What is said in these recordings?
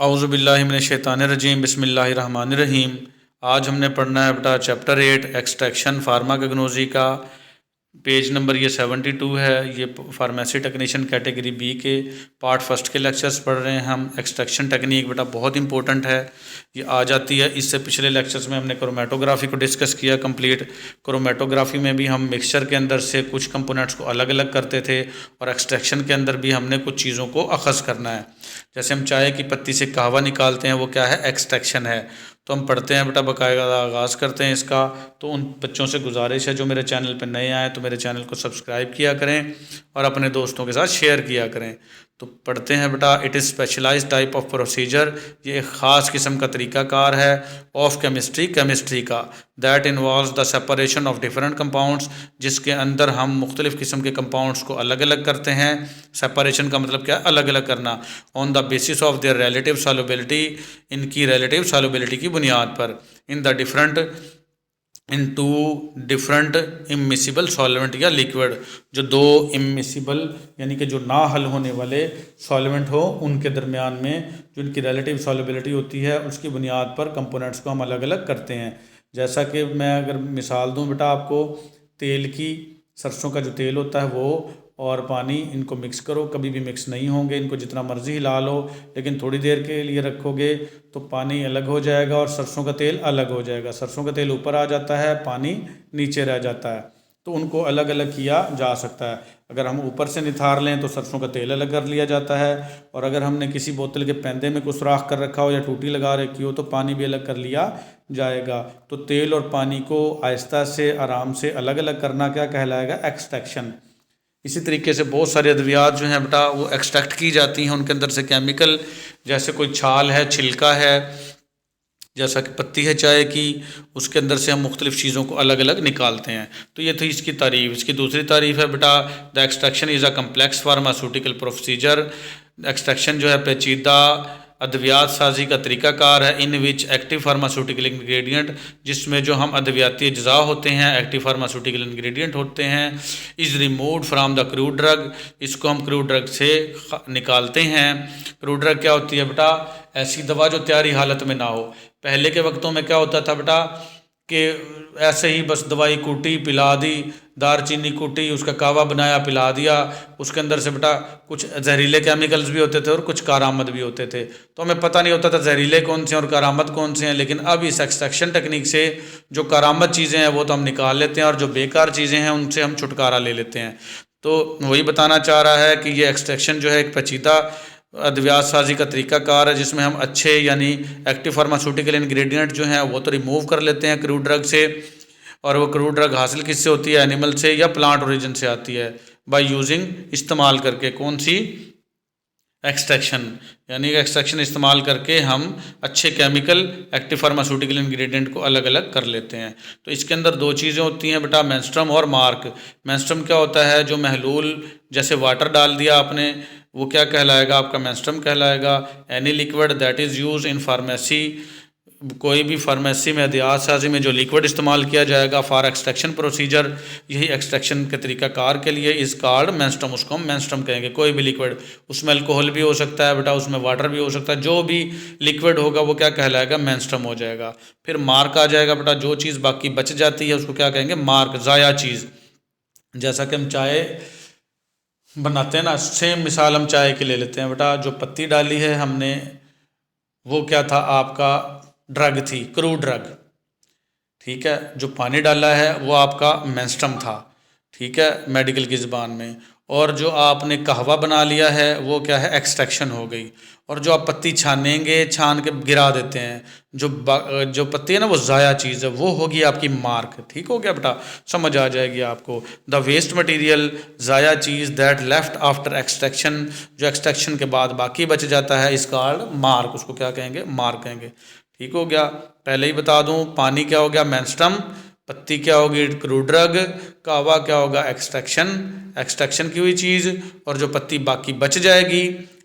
औज़ु बिल्लाहि मिनश शैतानिर रजीम बिस्मिल्लाहिर रहमानिर रहीम। आज हमने पढ़ना है बेटा चैप्टर 8 एक्सट्रैक्शन फार्माकोग्नोसी का। पेज नंबर ये 72 है। ये फार्मेसी टेक्नीशियन कैटेगरी बी के पार्ट फर्स्ट के लेक्चर्स पढ़ रहे हैं हम। एक्सट्रैक्शन टेक्निक बेटा बहुत इंपॉर्टेंट है, ये आ जाती है। इससे पिछले लेक्चर्स में हमने क्रोमेटोग्राफी को डिस्कस किया कंप्लीट। क्रोमेटोग्राफी में भी हम मिक्सचर के अंदर से कुछ कंपोनेंट्स को अलग अलग करते थे, और एक्सट्रैक्शन के अंदर भी हमने कुछ चीज़ों को अखज़ करना है। जैसे हम चाय की पत्ती से कहवा निकालते हैं, वो क्या है? एक्सट्रैक्शन है। तो हम पढ़ते हैं बेटा, बाकायदा आगाज़ करते हैं इसका। तो उन बच्चों से गुजारिश है जो मेरे चैनल पर नए आए तो मेरे चैनल को सब्सक्राइब किया करें और अपने दोस्तों के साथ शेयर किया करें। तो पढ़ते हैं बेटा, it is specialised type of procedure, ये एक ख़ास किस्म का तरीक़ाकार है ऑफ केमिस्ट्री का, that involves the separation of different compounds, जिसके अंदर हम मुख्तलिफ़ किस्म के कंपाउंड्स को अलग अलग करते हैं। सेपरेशन का मतलब क्या है? अलग अलग करना। On the basis of their relative solubility, इनकी रिलेटिव सॉल्युबिलिटी की बुनियाद पर। इन टू डिफरेंट इमिसिबल सॉल्वेंट या लिक्विड, जो दो इमिसिबल यानी कि जो ना हल होने वाले सॉल्वेंट हो, उनके दरमियान में जो इनकी रिलेटिव सॉल्युबिलिटी होती है, उसकी बुनियाद पर कंपोनेंट्स को हम अलग अलग करते हैं। जैसा कि मैं अगर मिसाल दूं बेटा आपको, तेल की, सरसों का जो तेल होता है वो और पानी, इनको मिक्स करो, कभी भी मिक्स नहीं होंगे। इनको जितना मर्ज़ी हिला लो, लेकिन थोड़ी देर के लिए रखोगे तो पानी अलग हो जाएगा और सरसों का तेल अलग हो जाएगा। सरसों का तेल ऊपर आ जाता है, पानी नीचे रह जाता है। तो उनको अलग अलग किया जा सकता है। अगर हम ऊपर से निथार लें तो सरसों का तेल अलग कर लिया जाता है, और अगर हमने किसी बोतल के पैंदे में कुछ सुराख कर रखा हो या टूटी लगा रखी हो तो पानी भी अलग कर लिया जाएगा। तो तेल और पानी को आहिस्ता से, आराम से अलग अलग करना क्या कहलाएगा? एक्सट्रैक्शन। इसी तरीके से बहुत सारे अद्वियात जो हैं बेटा वो एक्सट्रैक्ट की जाती हैं, उनके अंदर से केमिकल, जैसे कोई छाल है, छिलका है, जैसा कि पत्ती है चाय की, उसके अंदर से हम मुख्तलिफ़ चीज़ों को अलग अलग निकालते हैं। तो ये थी इसकी तारीफ़। इसकी दूसरी तारीफ़ है बेटा, the extraction is a complex pharmaceutical procedure. Extraction जो है पेचीदा अद्वियात साजी का तरीक़ाकार है। इन विच एक्टिव फार्मास्यूटिकल इंग्रेडिएंट, जिसमें जो हम अद्वियाती अज्जा होते हैं, एक्टिव फार्मास्यूटिकल इंग्रेडिएंट होते हैं, is removed from the crude drug, इसको हम क्रूड ड्रग से निकालते हैं। क्रूड ड्रग क्या होती है बेटा? ऐसी दवा जो तैयारी हालत में ना हो। पहले के वक्तों में क्या होता था बेटा कि ऐसे ही बस दवाई कूटी पिला दी, दारचीनी कूटी, उसका कावा बनाया पिला दिया। उसके अंदर से बेटा कुछ जहरीले केमिकल्स भी होते थे और कुछ कारामद भी होते थे, तो हमें पता नहीं होता था जहरीले कौन से हैं और कारामद कौन से हैं। लेकिन अब इस एक्सट्रैक्शन टेक्निक से जो कारामद चीज़ें हैं वो तो हम निकाल लेते हैं, और जो बेकार चीज़ें हैं उनसे हम छुटकारा ले लेते हैं। तो वही बताना चाह रहा है कि ये एक्सट्रैक्शन जो है एक पेचीदा अद्वियात साजी का तरीक़ाकार है, जिसमें हम अच्छे यानी एक्टिव फार्मास्यूटिकल इंग्रेडिएंट जो हैं वो तो रिमूव कर लेते हैं क्रूड ड्रग से। और वो क्रूड ड्रग हासिल किससे होती है? एनिमल से या प्लांट ओरिजिन से आती है, बाय यूजिंग, इस्तेमाल करके। कौन सी? एक्सट्रैक्शन। यानी एक्सट्रैक्शन इस्तेमाल करके हम अच्छे केमिकल एक्टिव फार्मास्यूटिकल इंग्रेडिएंट को अलग अलग कर लेते हैं। तो इसके अंदर दो चीज़ें होती हैं बेटा, मेंस्ट्रम और मार्क। मेंस्ट्रम क्या होता है? जो महलूल, जैसे वाटर डाल दिया आपने, वो क्या कहलाएगा? आपका मेंस्ट्रम कहलाएगा। Any liquid that is use in pharmacy, कोई भी फार्मेसी में अद्वियात साजी में जो लिक्विड इस्तेमाल किया जाएगा फॉर एक्सट्रैक्शन प्रोसीजर, यही एक्सट्रैक्शन के तरीक़ाकार के लिए, इस कार्ड मेंस्ट्रम, उसको हम मेंस्ट्रम कहेंगे। कोई भी लिक्विड, उसमें अल्कोहल भी हो सकता है बेटा, उसमें वाटर भी हो सकता है, जो भी लिक्विड होगा वो क्या कहलाएगा? मेंस्ट्रम हो जाएगा। फिर मार्क आ जाएगा बेटा, जो चीज़ बाकी बच जाती है उसको क्या कहेंगे? मार्क, ज़ाया चीज़। जैसा कि हम चाय बनाते हैं ना, सेम मिसाल हम चाय की ले लेते हैं बेटा। जो पत्ती डाली है हमने वो क्या था? आपका ड्रग थी, क्रूड ड्रग, ठीक है। जो पानी डाला है वो आपका मेंस्ट्रम था, ठीक है, मेडिकल की ज़बान में। और जो आपने कहवा बना लिया है वो क्या है? एक्सट्रैक्शन हो गई। और जो आप पत्ती छानेंगे, छान के गिरा देते हैं, जो पत्ती है ना वो ज़ाया चीज़ है, वो होगी आपकी मार्क। ठीक हो गया बेटा? समझ आ जाएगी आपको। द वेस्ट मटेरियल, ज़ाया चीज़, दैट लेफ्ट आफ्टर एक्सट्रैक्शन, जो एक्सट्रैक्शन के बाद बाकी बच जाता है, इस कार्ड मार्क, उसको क्या कहेंगे? मार्क कहेंगे। ठीक हो गया? पहले ही बता दूं, पानी क्या हो गया? मेंस्ट्रम, पत्ती क्या होगी? क्रूड ड्रग, कहवा क्या होगा? एक्सट्रैक्शन की हुई चीज़। और जो पत्ती बाकी बच जाएगी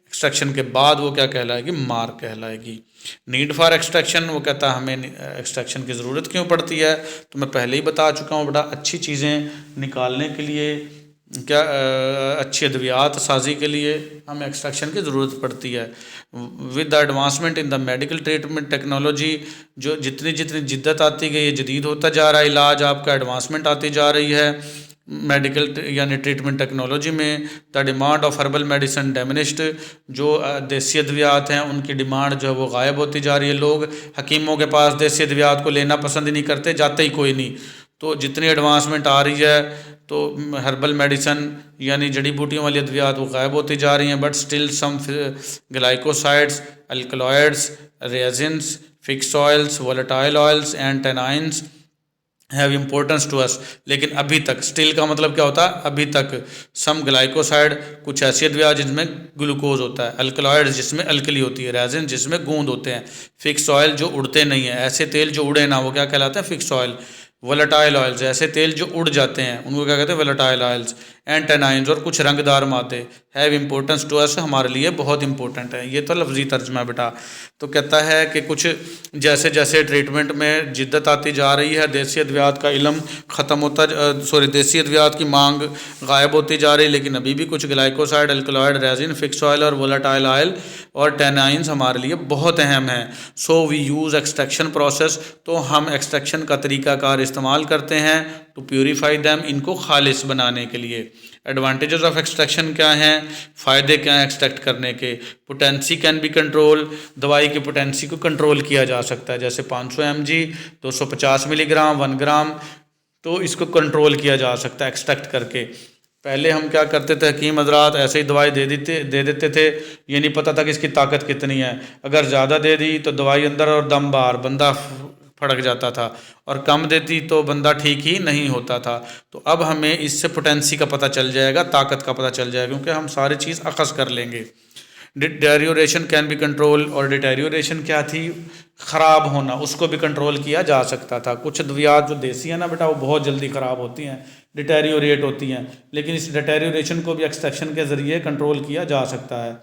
एक्सट्रैक्शन के बाद वो क्या कहलाएगी? मार्क कहलाएगी। नीड फॉर एक्सट्रैक्शन, वो कहता है हमें एक्सट्रैक्शन की ज़रूरत क्यों पड़ती है? तो मैं पहले ही बता चुका हूँ बेटा, अच्छी चीज़ें निकालने के लिए क्या अच्छी अद्वियात साजी के लिए हमें एक्सट्रैक्शन की ज़रूरत पड़ती है। With the advancement in the medical treatment technology, जो जितनी जितनी जिद्दत आती गई, ये जदीद होता जा रहा है, इलाज आपका एडवांसमेंट आती जा रही है मेडिकल यानी ट्रीटमेंट टेक्नोलॉजी में। The demand of herbal medicine diminished, जो देसी अद्वियात हैं उनकी डिमांड जो है वो गायब होती जा रही है। लोग हकीमों के पास देसी अद्वियात को लेना पसंद ही नहीं करते, जाते ही कोई नहीं। तो जितनी एडवांसमेंट आ रही है तो हर्बल मेडिसन यानी जड़ी बूटियों वाली अद्वियात वो गायब होती जा रही हैं। But still some glycosides, alkaloids, resins, fix oils, volatile oils and tannins have importance to us. लेकिन अभी तक, स्टिल का मतलब क्या होता है, अभी तक। सम ग्लाइकोसाइड, कुछ ऐसी अद्वियात जिसमें ग्लूकोज होता है, अल्कलॉइड्स जिसमें अल्कली होती है, रेजिन जिसमें गूंद होते हैं, फिक्स ऑयल जो उड़ते नहीं हैं, ऐसे तेल जो उड़े ना वो क्या कहलाते हैं, फिक्स ऑयल। वोलेटाइल ऑयल्स, ऐसे तेल जो उड़ जाते हैं उनको क्या कहते हैं, वोलेटाइल ऑयल्स। एंड टेनाइंस, और कुछ रंगदार मादे, हैव इम्पोर्टेंस टू अस, हमारे लिए बहुत इंपॉर्टेंट है। ये तो लफ्जी तर्जमा बेटा। तो कहता है कि कुछ जैसे जैसे ट्रीटमेंट में जिद्दत आती जा रही है, देसी अद्वियात का इल्म ख़त्म होता देसी अद्वियात की मांग गायब होती जा रही है, लेकिन अभी भी कुछ glycoside, alkaloid, resin, fix oil और वोलेटाइल ऑयल और टेनाइंस हमारे लिए बहुत अहम है। So we use extraction process, तो हम एक्सट्रैक्शन का तरीक़ाकार इस्तेमाल करते हैं टू प्योरीफाई दैम, इनको खालिस बनाने के लिए। एडवांटेजेस ऑफ एक्सट्रैक्शन क्या हैं, फ़ायदे क्या हैं एक्सट्रैक्ट करने के। पोटेंसी कैन बी कंट्रोल, दवाई की पोटेंसी को कंट्रोल किया जा सकता है, जैसे 500 mg, 250 मिलीग्राम, 1 ग्राम, तो इसको कंट्रोल किया जा सकता है एक्सट्रैक्ट करके। पहले हम क्या करते थे, हकीम हजरात ऐसे ही दवाई दे देते थे, ये नहीं पता था कि इसकी ताकत कितनी है। अगर ज़्यादा दे दी तो दवाई अंदर और दम बाहर, बंदा फड़क जाता था, और कम देती तो बंदा ठीक ही नहीं होता था। तो अब हमें इससे पोटेंसी का पता चल जाएगा, ताकत का पता चल जाएगा, क्योंकि हम सारी चीज़ अखज़ कर लेंगे। डिटेरियोरेशन कैन बी कंट्रोल, और डिटेरियोरेशन क्या थी, ख़राब होना, उसको भी कंट्रोल किया जा सकता था। कुछ अद्वियात जो देसी है ना बेटा, वो बहुत जल्दी ख़राब होती हैं, डिटेरियोरेट होती हैं, लेकिन इस डिटेरियोरेशन को भी एक्सट्रैक्शन के ज़रिए कंट्रोल किया जा सकता है।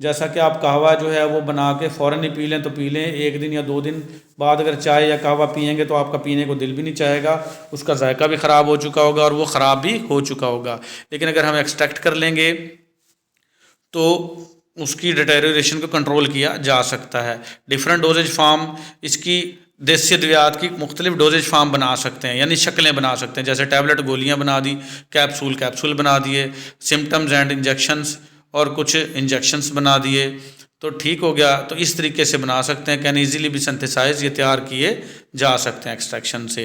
जैसा कि आप कहवा जो है वो बना के फ़ौरन ही पी लें तो पी लें, 1 दिन या 2 दिन बाद अगर चाय या कहवा पियेंगे तो आपका पीने को दिल भी नहीं चाहेगा, उसका जायका भी ख़राब हो चुका होगा और वो ख़राब भी हो चुका होगा। लेकिन अगर हम एक्सट्रैक्ट कर लेंगे तो उसकी डिटेरियोरेशन को कंट्रोल किया जा सकता है। डिफरेंट डोजेज फार्म, इसकी देसी अद्वियात की मुख्तलिफ डोजेज फार्म बना सकते हैं, यानी शक्लें बना सकते हैं, जैसे टैबलेट गोलियां बना दी, कैप्सूल बना दिए, सिम्टम्स एंड इंजेक्शंस, और कुछ इंजेक्शंस बना दिए, तो ठीक हो गया। तो इस तरीके से बना सकते हैं, कैन ईजीली भी सिंथेसाइज, ये तैयार किए जा सकते हैं एक्सट्रैक्शन से।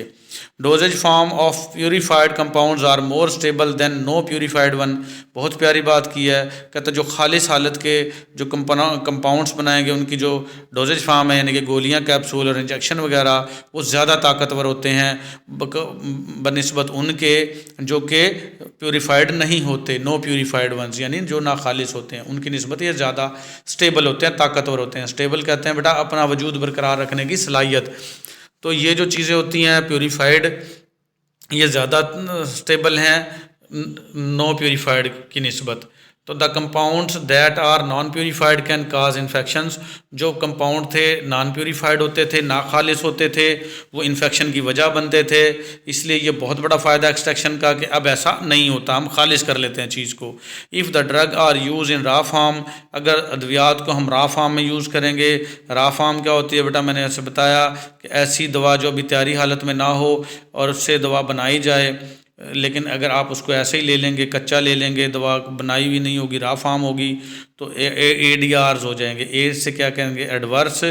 Dosage form of purified compounds are more stable than no purified one, बहुत प्यारी बात की है। कहते जो खालिस हालत के जो कंपाउंड्स बनाएंगे उनकी जो डोजेज फॉर्म है, यानी कि गोलियां, कैप्सूल और इंजेक्शन वगैरह, वो ज़्यादा ताकतवर होते हैं बनिस्बत उनके जो कि प्यूरीफाइड नहीं होते, नो प्यूरीफाइड वंस, यानी जो ना खालिस होते हैं, उनकी निस्बत ये ज़्यादा स्टेबल होते हैं, ताकतवर होते हैं। स्टेबल कहते हैं बेटा अपना वजूद बरकरार रखने की सलाहियत। तो ये जो चीज़ें होती हैं प्यूरीफाइड, ये ज़्यादा स्टेबल हैं नो प्यूरीफाइड की निस्बत। तो the compounds that are non purified can cause infections, जो कंपाउंड थे नॉन प्यूरीफाइड होते थे, ना खालिस होते थे, वो इन्फेक्शन की वजह बनते थे। इसलिए ये बहुत बड़ा फ़ायदा एक्सट्रैक्शन का कि अब ऐसा नहीं होता, हम खालिस कर लेते हैं चीज़ को। If the drug are use in raw form, अगर अद्वियात को हम रा फॉर्म में यूज़ करेंगे, रा फॉर्म क्या होती है बेटा, मैंने ऐसे बताया कि ऐसी दवा जो अभी तैयारी हालत में ना हो और उससे दवा बनाई जाए, लेकिन अगर आप उसको ऐसे ही ले लेंगे, कच्चा ले लेंगे, दवा बनाई हुई नहीं होगी, रा फॉर्म होगी, तो ADRs हो जाएंगे। ए से क्या कहेंगे, एडवर्स,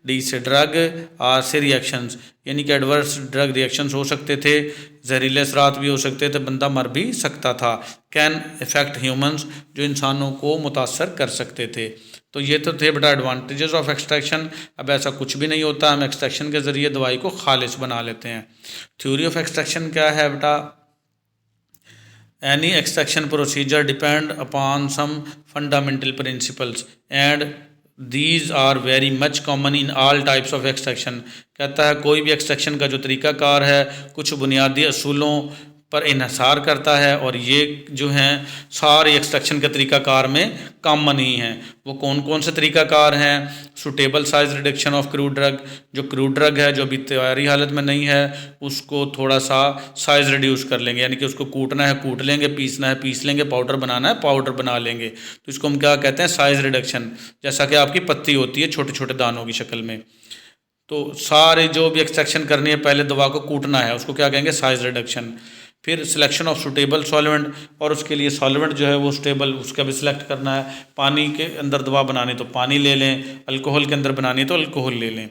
डी से ड्रग, आर से रिएक्शंस, यानी कि एडवर्स ड्रग रिएक्शंस हो सकते थे, जहरीले असरात भी हो सकते थे, बंदा मर भी सकता था। कैन इफेक्ट ह्यूमंस, जो इंसानों को मुतासर कर सकते थे। तो ये तो थे बेटा एडवांटेजेस ऑफ एक्सट्रैक्शन। अब ऐसा कुछ भी नहीं होता, हम एक्सट्रैक्शन के ज़रिए दवाई को खालिस बना लेते हैं। थ्योरी ऑफ एक्सट्रैक्शन क्या है बेटा, any extraction procedure depend upon some fundamental principles and these are very much common in all types of extraction। कहता है कोई भी एक्सट्रैक्शन का जो तरीक़ाकार है कुछ बुनियादी असूलों पर इन्हिसार करता है, और ये जो हैं सारे एक्सट्रैक्शन के तरीक़ाकार में कॉमन ही हैं। वो कौन कौन से तरीक़ाकार हैं? Suitable size reduction of crude drug, जो क्रूड ड्रग है जो अभी तैयारी हालत में नहीं है उसको थोड़ा सा साइज़ रिड्यूस कर लेंगे, यानी कि उसको कूटना है कूट लेंगे, पीसना है पीस लेंगे, पाउडर बनाना है पाउडर बना लेंगे। तो इसको हम क्या कहते हैं? Size reduction. जैसा कि आपकी पत्ती होती है छोटे छोटे दानों की शक्ल में। तो सारे जो भी एक्सट्रैक्शन करनी है पहले दवा को कूटना है, उसको क्या कहेंगे? Size reduction. फिर सिलेक्शन ऑफ सूटेबल सॉल्वेंट, और उसके लिए सॉल्वेंट जो है वो स्टेबल उसका भी सिलेक्ट करना है। पानी के अंदर दवा बनानी तो पानी ले लें, अल्कोहल के अंदर बनानी तो अल्कोहल ले लें।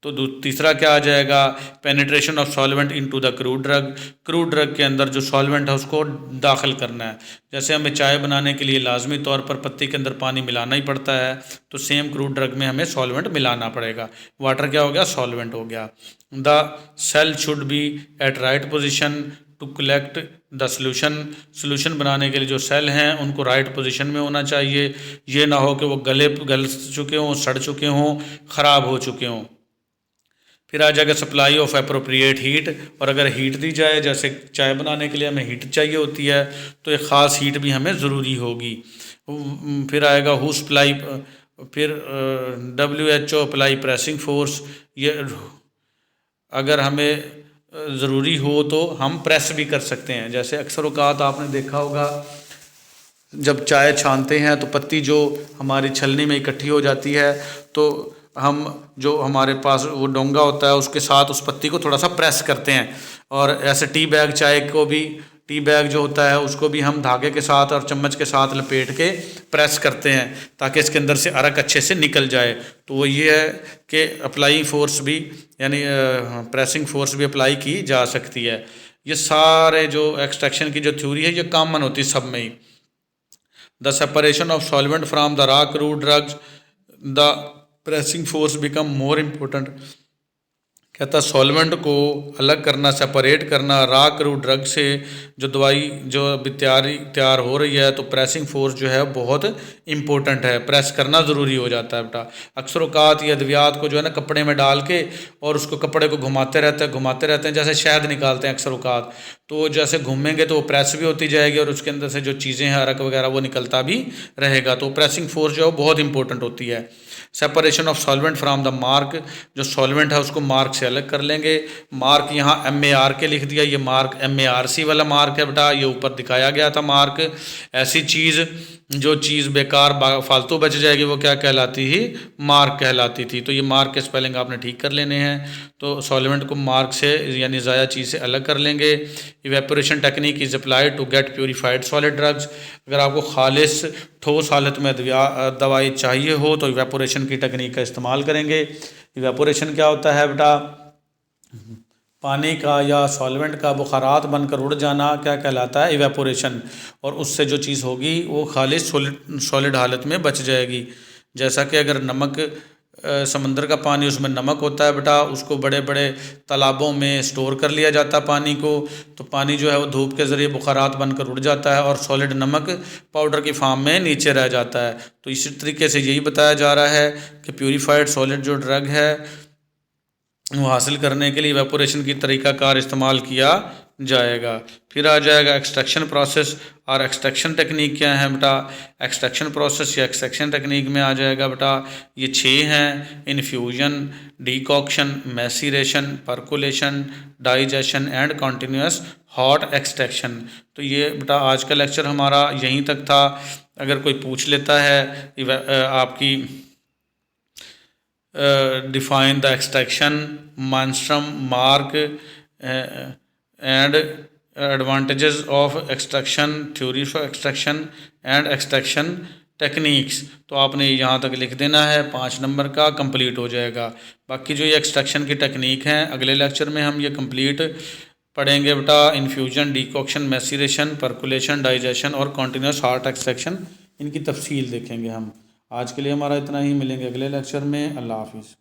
तो तीसरा क्या आ जाएगा? Penetration of solvent into the crude drug. Crude drug के अंदर जो सॉल्वेंट है उसको दाखिल करना है। जैसे हमें चाय बनाने के लिए लाजमी तौर पर पत्ती के अंदर पानी मिलाना ही पड़ता है, तो सेम क्रूड ड्रग में हमें सॉल्वेंट मिलाना पड़ेगा। वाटर क्या हो गया? सॉल्वेंट हो गया। The cell should be at right position to collect the solution बनाने के लिए जो सेल हैं उनको राइट पोजीशन में होना चाहिए। ये ना हो कि वो गल चुके हों, सड़ चुके हों, ख़राब हो चुके हों। फिर आ जाएगा सप्लाई ऑफ अप्रोप्रिएट हीट, और अगर हीट दी जाए, जैसे चाय बनाने के लिए हमें हीट चाहिए होती है तो एक ख़ास हीट भी हमें ज़रूरी होगी। फिर आएगा हु सप्लाई, फिर WHO अप्लाई प्रेसिंग फोर्स। ये अगर हमें ज़रूरी हो तो हम प्रेस भी कर सकते हैं। जैसे अक्सर औक़ात आपने देखा होगा जब चाय छानते हैं तो पत्ती जो हमारी छलनी में इकट्ठी हो जाती है, तो हम जो हमारे पास वो डोंगा होता है उसके साथ उस पत्ती को थोड़ा सा प्रेस करते हैं। और ऐसे टी बैग, चाय को भी टी बैग जो होता है उसको भी हम धागे के साथ और चम्मच के साथ लपेट के प्रेस करते हैं ताकि इसके अंदर से अरक अच्छे से निकल जाए। तो वो ये है कि अप्लाई फोर्स भी, यानी प्रेसिंग फोर्स भी अप्लाई की जा सकती है। ये सारे जो एक्सट्रैक्शन की जो थ्योरी है ये कॉमन होती है सब में ही। The separation of solvent from the raw crude drugs, the pressing force become more important. कहता सॉल्वेंट को अलग करना, सेपरेट करना रॉ क्रूड ड्रग से, जो दवाई जो अभी तैयार हो रही है, तो प्रेसिंग फोर्स जो है बहुत इम्पोर्टेंट है, प्रेस करना ज़रूरी हो जाता है बेटा। अक्सर औक़ात ये अद्वियात को जो है ना कपड़े में डाल के और उसको कपड़े को घुमाते रहते हैं जैसे शहद निकालते हैं अक्सर औक़ात, तो जैसे घूमेंगे तो वो प्रेस भी होती जाएगी और उसके अंदर से जो चीज़ें हैं अरक वगैरह वो निकलता भी रहेगा। तो प्रेसिंग फोर्स जो है बहुत इंपॉर्टेंट होती है। Separation of solvent from the mark, जो सॉल्वेंट है उसको मार्क से अलग कर लेंगे। मार्क यहाँ MAR के लिख दिया, ये मार्क MARC वाला मार्क है बेटा, ये ऊपर दिखाया गया था मार्क। ऐसी चीज़ जो चीज़ बेकार फालतू बच जाएगी वो क्या कहलाती ही? मार्क कहलाती थी। तो ये मार्क के स्पेलिंग आपने ठीक कर लेने हैं। तो सॉल्वेंट को मार्क से यानी ज़ाया चीज़ से अलग कर लेंगे। Evaporation technique is applied to get purified solid drugs, अगर आपको खालिस ठोस हालत में दवाई चाहिए हो तो इवेपोरेशन की टेक्निक का इस्तेमाल करेंगे। इवेपोरेशन क्या होता है बेटा? पानी का या सॉल्वेंट का बुखारात बनकर उड़ जाना क्या कहलाता है? इवेपोरेशन। और उससे जो चीज़ होगी वो खालिस सॉलिड हालत में बच जाएगी। जैसा कि अगर नमक, समंदर का पानी, उसमें नमक होता है बेटा, उसको बड़े बड़े तालाबों में स्टोर कर लिया जाता है पानी को, तो पानी जो है वो धूप के ज़रिए बुखारात बनकर उड़ जाता है और सॉलिड नमक पाउडर की फॉर्म में नीचे रह जाता है। तो इसी तरीके से यही बताया जा रहा है कि प्यूरीफाइड सॉलिड जो ड्रग है वो हासिल करने के लिए इवेपोरेशन की तरीक़ाकार इस्तेमाल किया जाएगा। फिर आ जाएगा एक्सट्रैक्शन प्रोसेस और एक्सट्रैक्शन टेक्निक क्या है बेटा? एक्सट्रैक्शन प्रोसेस या एक्सट्रैक्शन टेक्निक में आ जाएगा बेटा ये 6 हैं: infusion, decoction, maceration, percolation, digestion and continuous hot extraction. तो ये बेटा आज का लेक्चर हमारा यहीं तक था। अगर कोई पूछ लेता है आपकी define the extraction, Manstrom, mark and advantages of extraction, theory for extraction and extraction techniques, तो आपने यहाँ तक लिख देना है। 5 नंबर का कंप्लीट हो जाएगा। बाकी जो ये एक्सट्रैक्शन की टेक्निक हैं अगले लेक्चर में हम ये कंप्लीट पढ़ेंगे बेटा। Infusion, decoction, maceration, percolation, digestion और कॉन्टीन्यूस हार्ट एक्सट्रैक्शन, इनकी तफसील देखेंगे हम। आज के लिए हमारा इतना ही, मिलेंगे अगले लेक्चर में। अल्लाह हाफिज़।